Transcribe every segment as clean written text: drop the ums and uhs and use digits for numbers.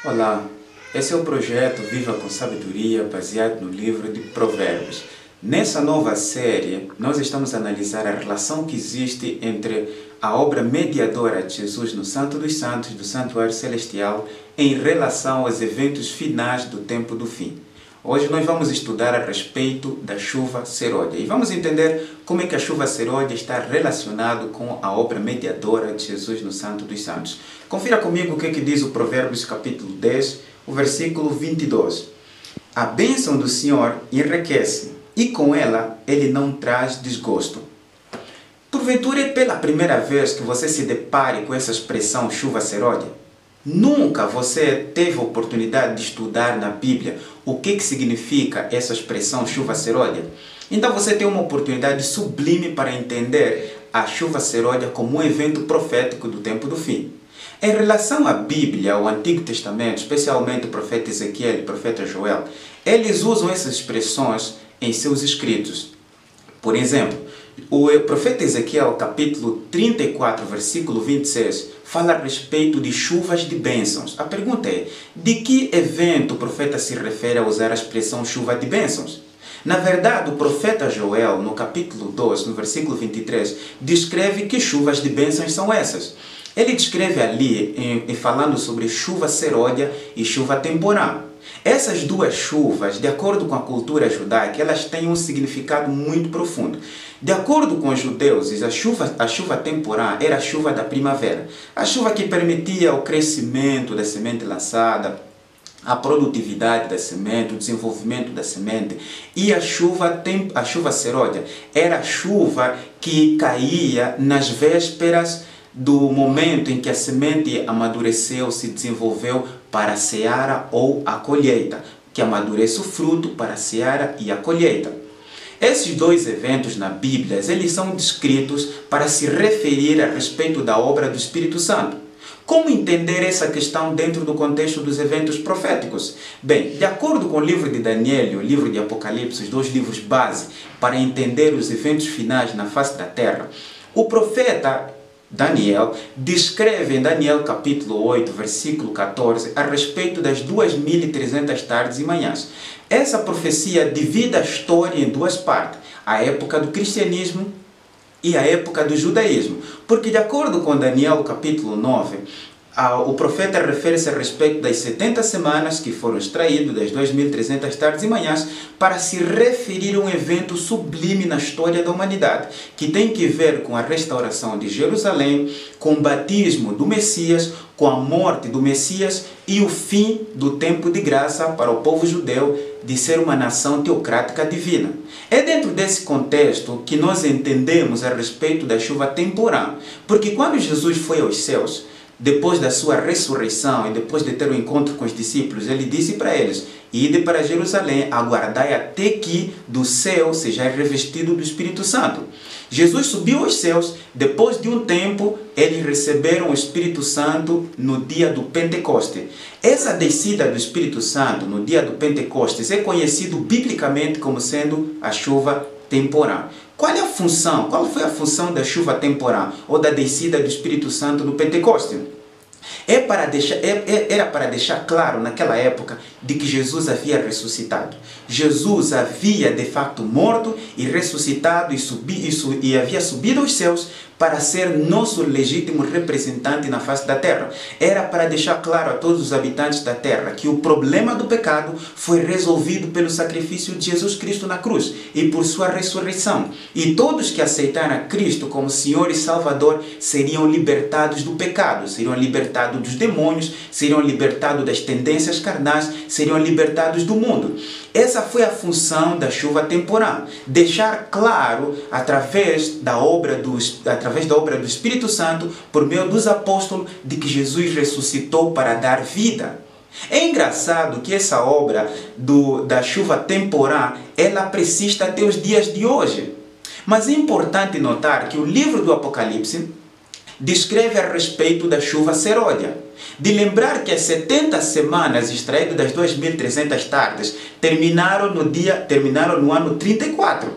Olá, esse é o projeto Viva com Sabedoria, baseado no livro de Provérbios. Nessa nova série, nós estamos a analisar a relação que existe entre a obra mediadora de Jesus no Santo dos Santos, do Santuário Celestial, em relação aos eventos finais do tempo do fim. Hoje nós vamos estudar a respeito da chuva serôdia e vamos entender como é que a chuva serôdia está relacionado com a obra mediadora de Jesus no Santo dos Santos. Confira comigo o que diz o Provérbios capítulo 10, o versículo 22. A bênção do Senhor enriquece e com ela ele não traz desgosto. Porventura é pela primeira vez que você se depare com essa expressão chuva serôdia? Nunca você teve a oportunidade de estudar na Bíblia o que significa essa expressão chuva serôdia? Então você tem uma oportunidade sublime para entender a chuva serôdia como um evento profético do tempo do fim. Em relação à Bíblia, ao Antigo Testamento, especialmente o profeta Ezequiel e o profeta Joel, eles usam essas expressões em seus escritos. Por exemplo, o profeta Ezequiel, capítulo 34, versículo 26, fala a respeito de chuvas de bênçãos. A pergunta é, de que evento o profeta se refere a usar a expressão chuva de bênçãos? Na verdade, o profeta Joel, no capítulo 2, no versículo 23, descreve que chuvas de bênçãos são essas. Ele descreve ali, falando sobre chuva serôdia e chuva temporal. Essas duas chuvas, de acordo com a cultura judaica, elas têm um significado muito profundo. De acordo com os judeus, a chuva temporal era a chuva da primavera. A chuva que permitia o crescimento da semente lançada, a produtividade da semente, o desenvolvimento da semente. E a chuva serôdia era a chuva que caía nas vésperas do momento em que a semente amadureceu, se desenvolveu para a seara ou a colheita, que amadurece o fruto para a seara e a colheita. Esses dois eventos na Bíblia, eles são descritos para se referir a respeito da obra do Espírito Santo. Como entender essa questão dentro do contexto dos eventos proféticos? Bem, de acordo com o livro de Daniel e o livro de Apocalipse, os dois livros base para entender os eventos finais na face da terra, o profeta Daniel descreve em Daniel capítulo 8, versículo 14, a respeito das 2300 tardes e manhãs. Essa profecia divide a história em duas partes, a época do cristianismo e a época do judaísmo. Porque de acordo com Daniel capítulo 9, o profeta refere-se a respeito das 70 semanas que foram extraídas das 2300 tardes e manhãs para se referir a um evento sublime na história da humanidade, que tem que ver com a restauração de Jerusalém, com o batismo do Messias, com a morte do Messias e o fim do tempo de graça para o povo judeu de ser uma nação teocrática divina. É dentro desse contexto que nós entendemos a respeito da chuva temporal, porque quando Jesus foi aos céus, depois da sua ressurreição e depois de ter um encontro com os discípulos, ele disse para eles, ide para Jerusalém, aguardai até que do céu seja revestido do Espírito Santo. Jesus subiu aos céus, depois de um tempo, eles receberam o Espírito Santo no dia do Pentecoste. Essa descida do Espírito Santo no dia do Pentecostes é conhecido biblicamente como sendo a chuva temporal. Qual foi a função da chuva temporal ou da descida do Espírito Santo no Pentecoste? Era para deixar claro naquela época de que Jesus havia ressuscitado. Jesus havia de fato morto e ressuscitado e havia subido aos céus para ser nosso legítimo representante na face da terra. Era para deixar claro a todos os habitantes da terra que o problema do pecado foi resolvido pelo sacrifício de Jesus Cristo na cruz e por sua ressurreição. E todos que aceitaram a Cristo como Senhor e Salvador seriam libertados do pecado, seriam libertados dos demônios, seriam libertados das tendências carnais, seriam libertados do mundo. Essa foi a função da chuva temporal. Deixar claro, através da obra do Espírito Santo, por meio dos apóstolos, de que Jesus ressuscitou para dar vida. É engraçado que essa obra da chuva temporal, ela persiste até os dias de hoje. Mas é importante notar que o livro do Apocalipse descreve a respeito da chuva serôdia. De lembrar que as 70 semanas extraídas das 2300 tardes terminaram no ano 34.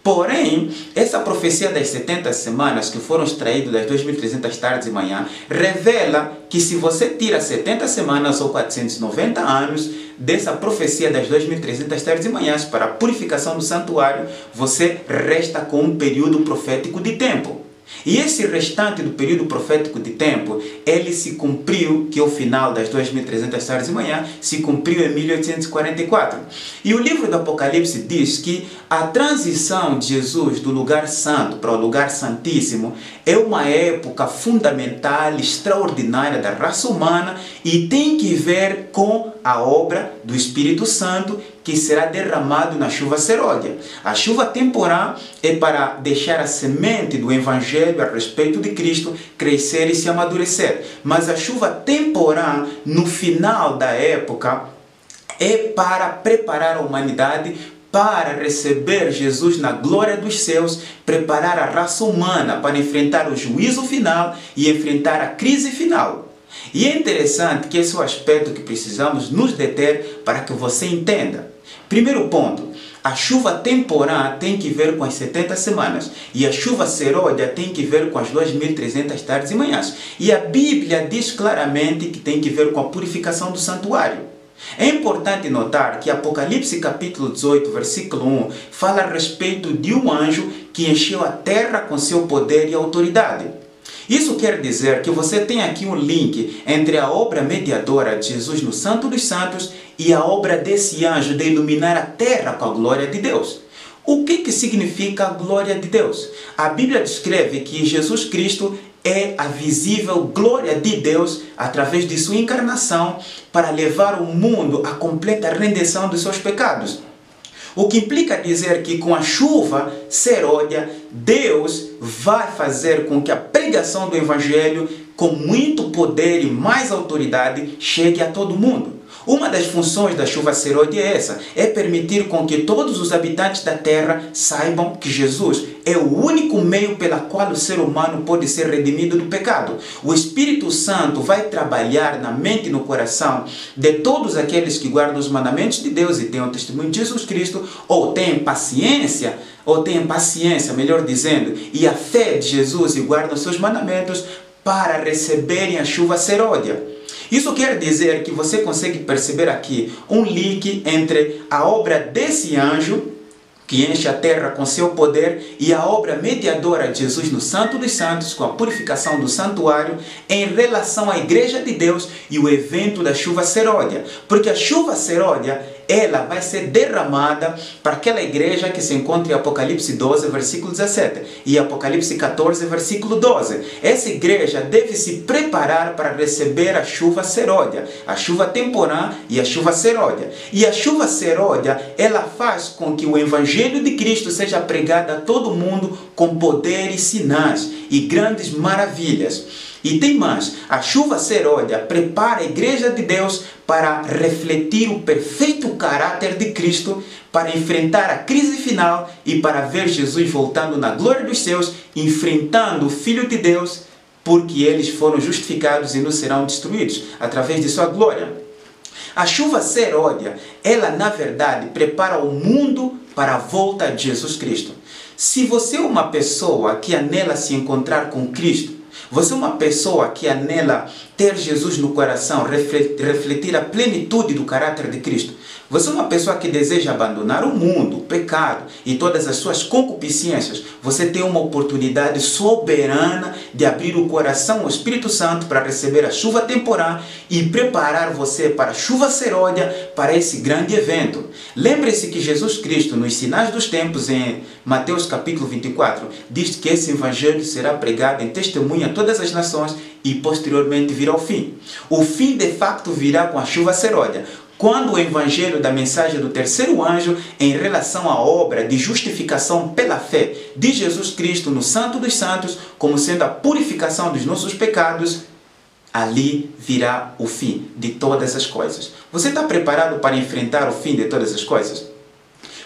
Porém, essa profecia das 70 semanas que foram extraídas das 2.300 tardes e manhã revela que se você tira 70 semanas ou 490 anos dessa profecia das 2.300 tardes e manhãs para a purificação do santuário, você resta com um período profético de tempo. E esse restante do período profético de tempo, ele se cumpriu, que é o final das 2.300 tardes de manhã, se cumpriu em 1844. E o livro do Apocalipse diz que a transição de Jesus do lugar santo para o lugar santíssimo é uma época fundamental, extraordinária da raça humana e tem que ver com a obra do Espírito Santo que será derramado na chuva seródia. A chuva temporã é para deixar a semente do Evangelho a respeito de Cristo crescer e se amadurecer. Mas a chuva temporã, no final da época, é para preparar a humanidade para receber Jesus na glória dos céus, preparar a raça humana para enfrentar o juízo final e enfrentar a crise final. E é interessante que esse é o aspecto que precisamos nos deter para que você entenda. Primeiro ponto, a chuva temporã tem que ver com as 70 semanas e a chuva seródia tem que ver com as 2.300 tardes e manhãs. E a Bíblia diz claramente que tem que ver com a purificação do santuário. É importante notar que Apocalipse capítulo 18, versículo 1, fala a respeito de um anjo que encheu a terra com seu poder e autoridade. Isso quer dizer que você tem aqui um link entre a obra mediadora de Jesus no Santo dos Santos e a obra desse anjo de iluminar a terra com a glória de Deus. O que significa a glória de Deus? A Bíblia descreve que Jesus Cristo é a visível glória de Deus através de sua encarnação para levar o mundo à completa redenção dos seus pecados. O que implica dizer que com a chuva seródia, Deus vai fazer com que a pregação do Evangelho, com muito poder e mais autoridade, chegue a todo mundo. Uma das funções da chuva seródia é essa, é permitir com que todos os habitantes da terra saibam que Jesus é o único meio pela qual o ser humano pode ser redimido do pecado. O Espírito Santo vai trabalhar na mente e no coração de todos aqueles que guardam os mandamentos de Deus e têm o testemunho de Jesus Cristo, ou têm paciência, melhor dizendo, e a fé de Jesus e guardam seus mandamentos para receberem a chuva seródia. Isso quer dizer que você consegue perceber aqui um link entre a obra desse anjo, que enche a terra com seu poder, e a obra mediadora de Jesus no Santo dos Santos, com a purificação do santuário, em relação à Igreja de Deus e o evento da chuva seródia. Porque a chuva seródia, ela vai ser derramada para aquela igreja que se encontra em Apocalipse 12, versículo 17, e Apocalipse 14, versículo 12. Essa igreja deve se preparar para receber a chuva seródia, a chuva temporã e a chuva seródia. E a chuva seródia, ela faz com que o Evangelho de Cristo seja pregado a todo mundo com poder e sinais e grandes maravilhas. E tem mais, a chuva seródia prepara a Igreja de Deus para refletir o perfeito caráter de Cristo, para enfrentar a crise final e para ver Jesus voltando na glória dos céus, enfrentando o Filho de Deus, porque eles foram justificados e não serão destruídos através de sua glória. A chuva seródia, ela na verdade prepara o mundo para a volta de Jesus Cristo. Se você é uma pessoa que anela se encontrar com Cristo, você é uma pessoa que anela ter Jesus no coração, refletir a plenitude do caráter de Cristo. Você é uma pessoa que deseja abandonar o mundo, o pecado e todas as suas concupiscências. Você tem uma oportunidade soberana de abrir o coração ao Espírito Santo para receber a chuva temporã e preparar você para a chuva seródia, para esse grande evento. Lembre-se que Jesus Cristo, nos sinais dos tempos, em Mateus capítulo 24, diz que esse evangelho será pregado em testemunho a todas as nações e posteriormente virá ao fim. O fim de facto virá com a chuva seródia, quando o evangelho da mensagem do terceiro anjo em relação à obra de justificação pela fé de Jesus Cristo no Santo dos Santos, como sendo a purificação dos nossos pecados, ali virá o fim de todas as coisas. Você está preparado para enfrentar o fim de todas as coisas?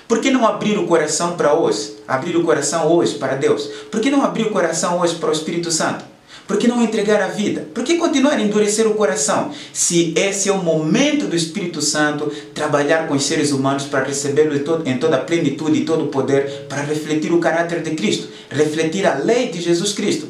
Por que não abrir o coração para hoje? Abrir o coração hoje para Deus? Por que não abrir o coração hoje para o Espírito Santo? Por que não entregar a vida? Por que continuar a endurecer o coração? Se esse é o momento do Espírito Santo trabalhar com os seres humanos para recebê-lo em toda a plenitude e todo o poder, para refletir o caráter de Cristo, refletir a lei de Jesus Cristo.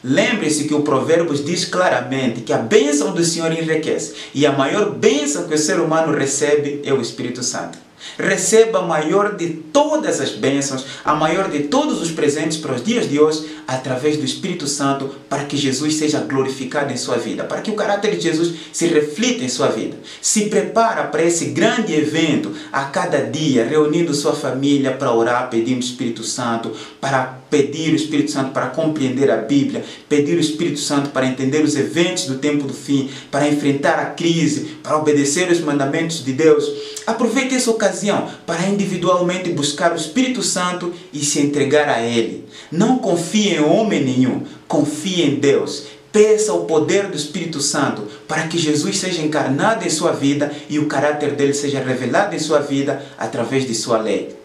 Lembre-se que o Provérbios diz claramente que a bênção do Senhor enriquece, e a maior bênção que o ser humano recebe é o Espírito Santo. Receba a maior de todas as bênçãos, a maior de todos os presentes para os dias de hoje, através do Espírito Santo, para que Jesus seja glorificado em sua vida, para que o caráter de Jesus se reflita em sua vida. Se prepara para esse grande evento, a cada dia, reunindo sua família para orar, pedindo o Espírito Santo, para pedir o Espírito Santo para compreender a Bíblia, pedir o Espírito Santo para entender os eventos do tempo do fim, para enfrentar a crise, para obedecer os mandamentos de Deus. Aproveite essa ocasião para individualmente buscar o Espírito Santo e se entregar a Ele. Não confie em homem nenhum, confie em Deus. Peça o poder do Espírito Santo para que Jesus seja encarnado em sua vida e o caráter dele seja revelado em sua vida através de sua lei.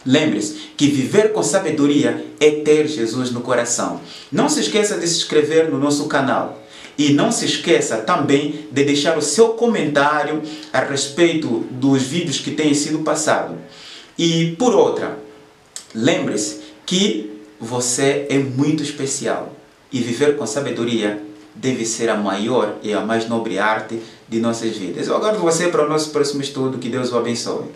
Lembre-se que viver com sabedoria é ter Jesus no coração. Não se esqueça de se inscrever no nosso canal. E não se esqueça também de deixar o seu comentário a respeito dos vídeos que têm sido passados. E por outra, lembre-se que você é muito especial. E viver com sabedoria deve ser a maior e a mais nobre arte de nossas vidas. Eu aguardo você para o nosso próximo estudo. Que Deus o abençoe.